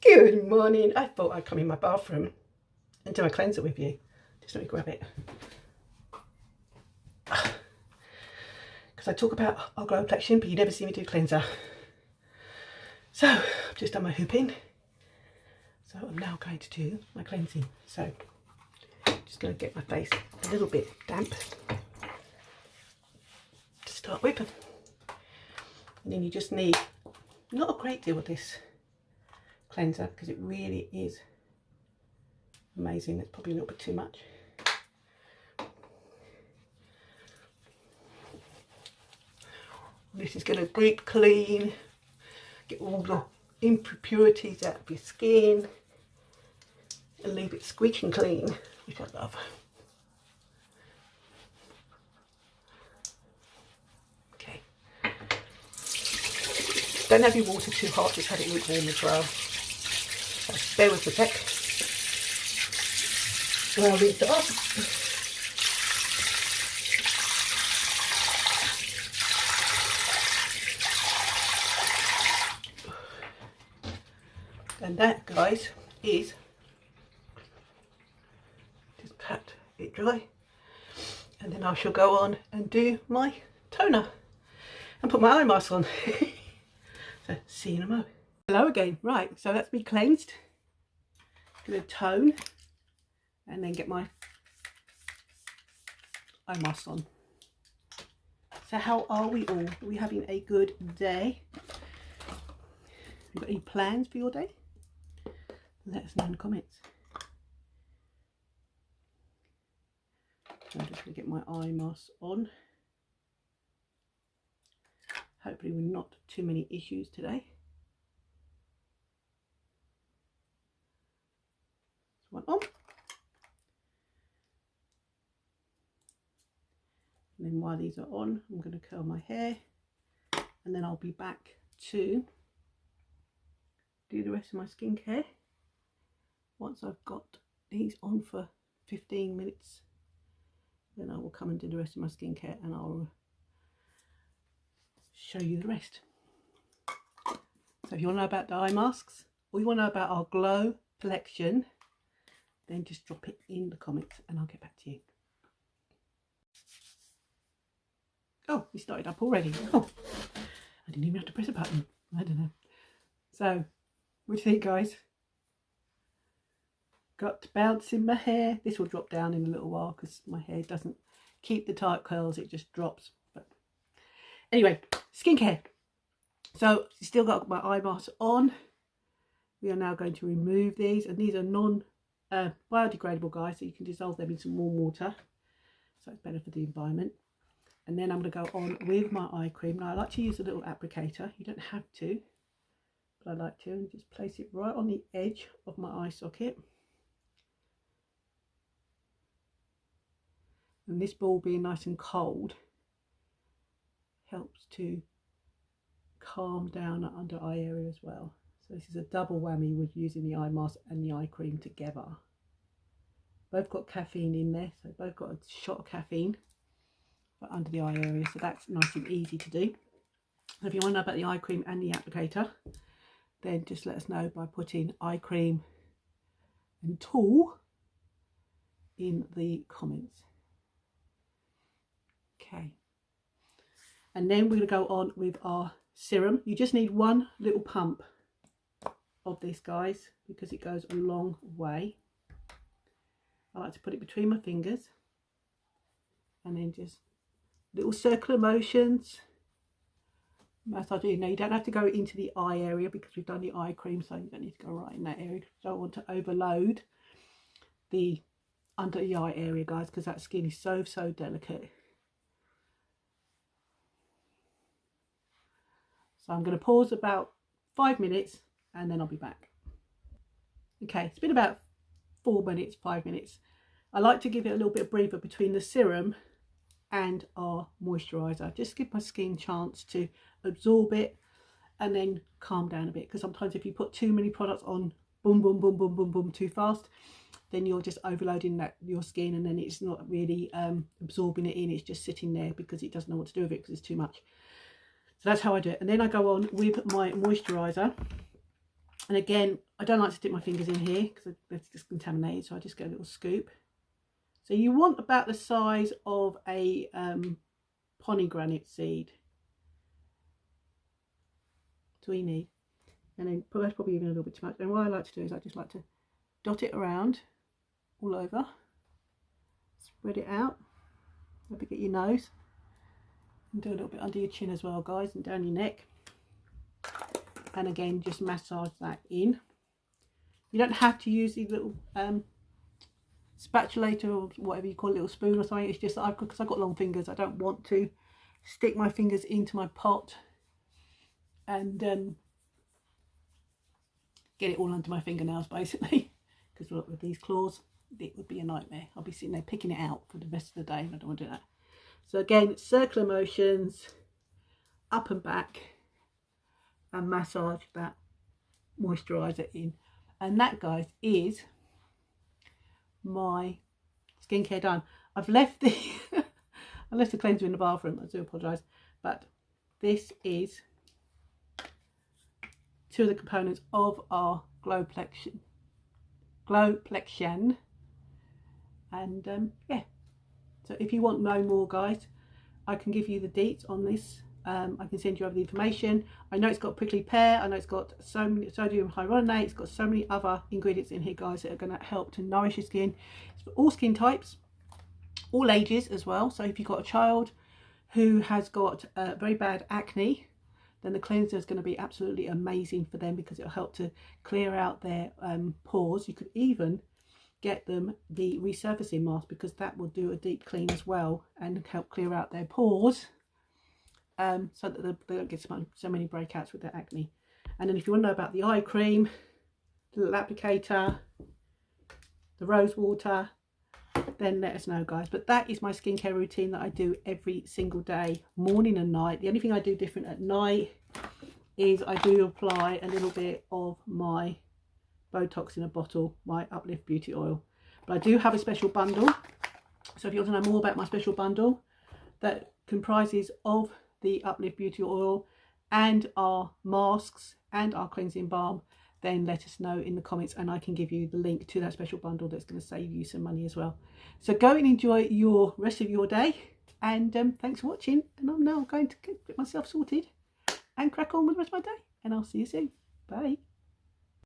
Good morning. I thought I'd come in my bathroom and do a cleanser with you. Just let me grab it. Because I talk about our glow complexion, but you never see me do cleanser. So, I've just done my hooping. So I'm now going to do my cleansing. So, just going to get my face a little bit damp to start with. And then you just need not a great deal of this cleanser because it really is amazing. It's probably a little bit too much. This is going to deep clean, get all the impurities out of your skin and leave it squeaking clean, which I love. Okay. Don't have your water too hot, just have it lukewarm as well. So bear with a sec. Well, I'll rinse it off. And that, guys, is just pat it dry, and then I shall go on and do my toner and put my eye mask on. So see you in a moment. Hello again. Right, so that's me cleansed. Gonna tone and then get my eye mask on. So how are we all? Are we having a good day? You got any plans for your day? Let us know in the comments. So I'm just going to get my eye mask on. Hopefully we're not too many issues today. One on. And then while these are on, I'm going to curl my hair. And then I'll be back to do the rest of my skincare. Once I've got these on for 15 minutes, then I will come and do the rest of my skincare and I'll show you the rest. So if you want to know about the eye masks or you want to know about our glow collection, then just drop it in the comments and I'll get back to you. Oh, we started up already. Oh, I didn't even have to press a button. I don't know. So, what do you think, guys? Got bounce in my hair. This will drop down in a little while because my hair doesn't keep the tight curls, it just drops. But anyway, skincare. So still got my eye mask on. We are now going to remove these, and these are biodegradable, guys, so you can dissolve them in some warm water, so it's better for the environment. And then I'm going to go on with my eye cream. Now I like to use a little applicator. You don't have to, but I like to, and just place it right on the edge of my eye socket. And this ball being nice and cold helps to calm down the under eye area as well. So this is a double whammy with using the eye mask and the eye cream together. Both got caffeine in there, so both got a shot of caffeine for under the eye area. So that's nice and easy to do. And if you want to know about the eye cream and the applicator, then just let us know by putting eye cream and tool in the comments. Okay, and then we're going to go on with our serum. You just need one little pump of this, guys, because it goes a long way. I like to put it between my fingers and then just little circular motions. Massaging. Now you don't have to go into the eye area because we've done the eye cream, so you don't need to go right in that area. You don't want to overload the under the eye area, guys, because that skin is so delicate. So I'm going to pause about 5 minutes and then I'll be back. Okay, it's been about 4 minutes, 5 minutes. I like to give it a little bit of breather between the serum and our moisturiser. Just give my skin a chance to absorb it and then calm down a bit. Because sometimes if you put too many products on, boom, boom, boom, boom, boom, boom, too fast, then you're just overloading your skin and then it's not really absorbing it in. It's just sitting there because it doesn't know what to do with it because it's too much. So that's how I do it. And then I go on with my moisturiser. And again, I don't like to dip my fingers in here because it's just contaminated, so I just get a little scoop. So you want about the size of a pomegranate seed. That's all you need. And then that's probably even a little bit too much. And what I like to do is I just like to dot it around all over. Spread it out. Maybe get your nose. And do a little bit under your chin as well, guys, and down your neck. And again, just massage that in. You don't have to use the little spatulator or whatever you call it, little spoon or something. It's just that because I've got long fingers, I don't want to stick my fingers into my pot and get it all under my fingernails, basically. Because look, with these claws, it would be a nightmare. I'll be sitting there picking it out for the rest of the day, and I don't want to do that. So again, circular motions, up and back, and massage that moisturiser in. And that, guys, is my skincare done. I've left the I left the cleanser in the bathroom. I do apologise, but this is two of the components of our Glowplexion. And yeah, so if you want to know more, guys, I can give you the deets on this. I can send you over the information. I know it's got prickly pear. I know it's got so many sodium hyaluronate. It's got so many other ingredients in here, guys, that are going to help to nourish your skin. It's for all skin types, all ages as well. So if you've got a child who has got very bad acne, then the cleanser is going to be absolutely amazing for them because it'll help to clear out their pores. You could even get them the resurfacing mask because that will do a deep clean as well and help clear out their pores. So that they don't get so many breakouts with their acne. And then if you want to know about the eye cream, the little applicator, the rose water, then let us know, guys. But that is my skincare routine that I do every single day, morning and night. The only thing I do different at night is I do apply a little bit of my Botox in a bottle, my Uplift Beauty Oil. But I do have a special bundle. So if you want to know more about my special bundle, that comprises of the Uplift Beauty Oil and our masks and our cleansing balm, then let us know in the comments and I can give you the link to that special bundle that's going to save you some money as well. So go and enjoy your rest of your day, and thanks for watching. And I'm now going to get myself sorted and crack on with the rest of my day, and I'll see you soon. Bye.